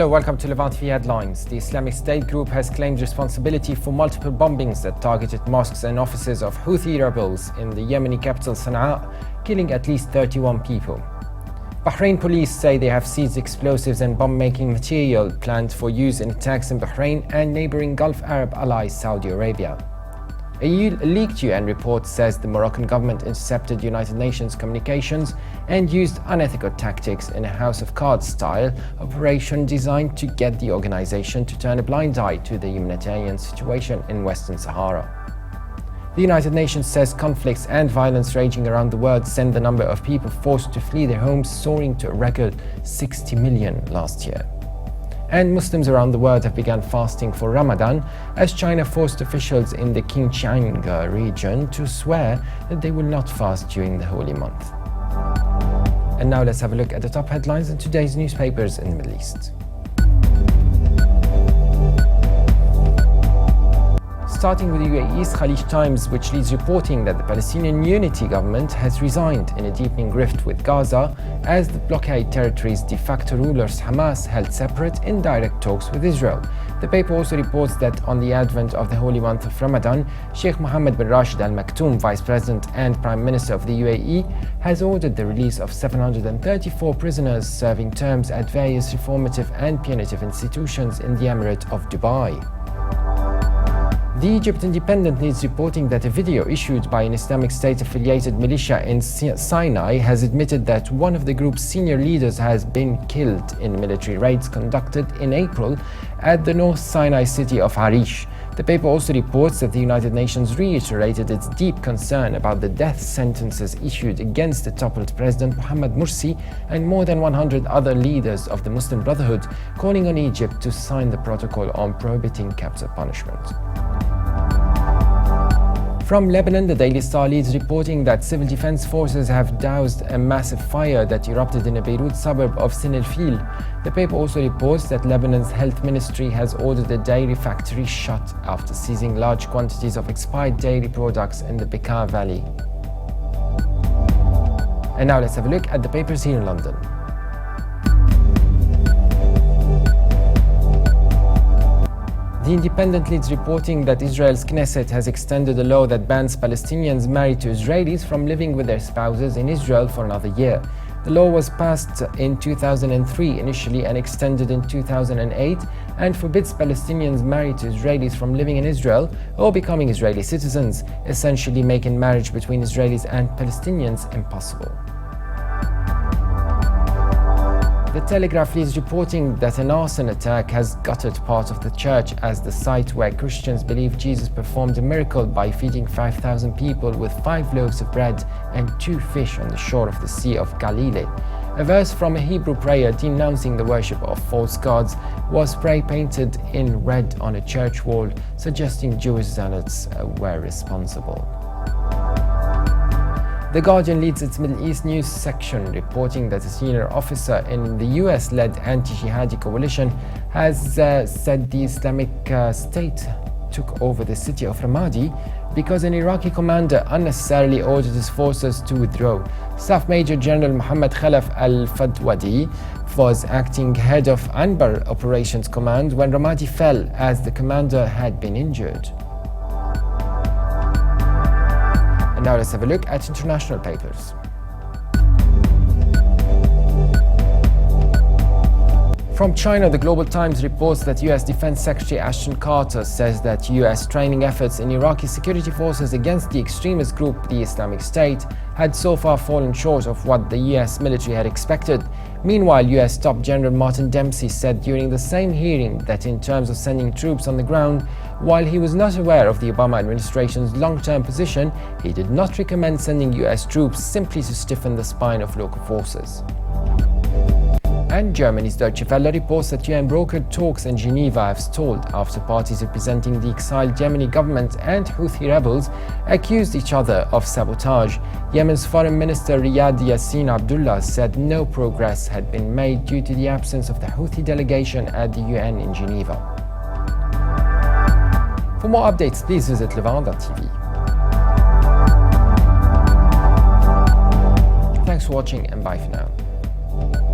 Hello, welcome to Levant TV Headlines. The Islamic State group has claimed responsibility for multiple bombings that targeted mosques and offices of Houthi rebels in the Yemeni capital Sana'a, killing at least 31 people. Bahrain police say they have seized explosives and bomb-making material planned for use in attacks in Bahrain and neighboring Gulf Arab ally Saudi Arabia. A leaked UN report says the Moroccan government intercepted United Nations communications and used unethical tactics in a House of Cards-style operation designed to get the organization to turn a blind eye to the humanitarian situation in Western Sahara. The United Nations says conflicts and violence raging around the world sent the number of people forced to flee their homes soaring to a record 60 million last year. And Muslims around the world have begun fasting for Ramadan as China forced officials in the Xinjiang region to swear that they will not fast during the holy month. And now let's have a look at the top headlines in today's newspapers in the Middle East. Starting with the UAE's Khalij Times, which leads reporting that the Palestinian Unity government has resigned in a deepening rift with Gaza as the blockade territory's de facto rulers Hamas held separate, indirect talks with Israel. The paper also reports that on the advent of the holy month of Ramadan, Sheikh Mohammed bin Rashid Al Maktoum, Vice President and Prime Minister of the UAE, has ordered the release of 734 prisoners serving terms at various reformative and punitive institutions in the Emirate of Dubai. The Egypt Independent leads reporting that a video issued by an Islamic State-affiliated militia in Sinai has admitted that one of the group's senior leaders has been killed in military raids conducted in April at the North Sinai city of Harish. The paper also reports that the United Nations reiterated its deep concern about the death sentences issued against the toppled President Mohammed Morsi and more than 100 other leaders of the Muslim Brotherhood, calling on Egypt to sign the protocol on prohibiting capital punishment. From Lebanon, the Daily Star leads reporting that civil defense forces have doused a massive fire that erupted in a Beirut suburb of Sin el-Fil. The paper also reports that Lebanon's health ministry has ordered a dairy factory shut after seizing large quantities of expired dairy products in the Bekaa Valley. And now let's have a look at the papers here in London. The Independent leads reporting that Israel's Knesset has extended a law that bans Palestinians married to Israelis from living with their spouses in Israel for another year. The law was passed in 2003 initially and extended in 2008 and forbids Palestinians married to Israelis from living in Israel or becoming Israeli citizens, essentially making marriage between Israelis and Palestinians impossible. The Telegraph is reporting that an arson attack has gutted part of the church as the site where Christians believe Jesus performed a miracle by feeding 5,000 people with 5 loaves of bread and 2 fish on the shore of the Sea of Galilee. A verse from a Hebrew prayer denouncing the worship of false gods was spray-painted in red on a church wall, suggesting Jewish zealots were responsible. The Guardian leads its Middle East news section, reporting that a senior officer in the US-led anti-jihadi coalition has said the Islamic State took over the city of Ramadi because an Iraqi commander unnecessarily ordered his forces to withdraw. Staff Major General Mohammed Khalaf al-Fahdawi was acting head of Anbar Operations Command when Ramadi fell as the commander had been injured. Now let's have a look at international papers. From China, the Global Times reports that US Defense Secretary Ashton Carter says that US training efforts in Iraqi security forces against the extremist group, the Islamic State, had so far fallen short of what the US military had expected. Meanwhile, US Top General Martin Dempsey said during the same hearing that in terms of sending troops on the ground, while he was not aware of the Obama administration's long-term position, he did not recommend sending US troops simply to stiffen the spine of local forces. And Germany's Deutsche Welle reports that UN-brokered talks in Geneva have stalled after parties representing the exiled Yemeni government and Houthi rebels accused each other of sabotage. Yemen's Foreign Minister Riyad Yassin Abdullah said no progress had been made due to the absence of the Houthi delegation at the UN in Geneva. For more updates, please visit Levant.tv. Thanks for watching and bye for now.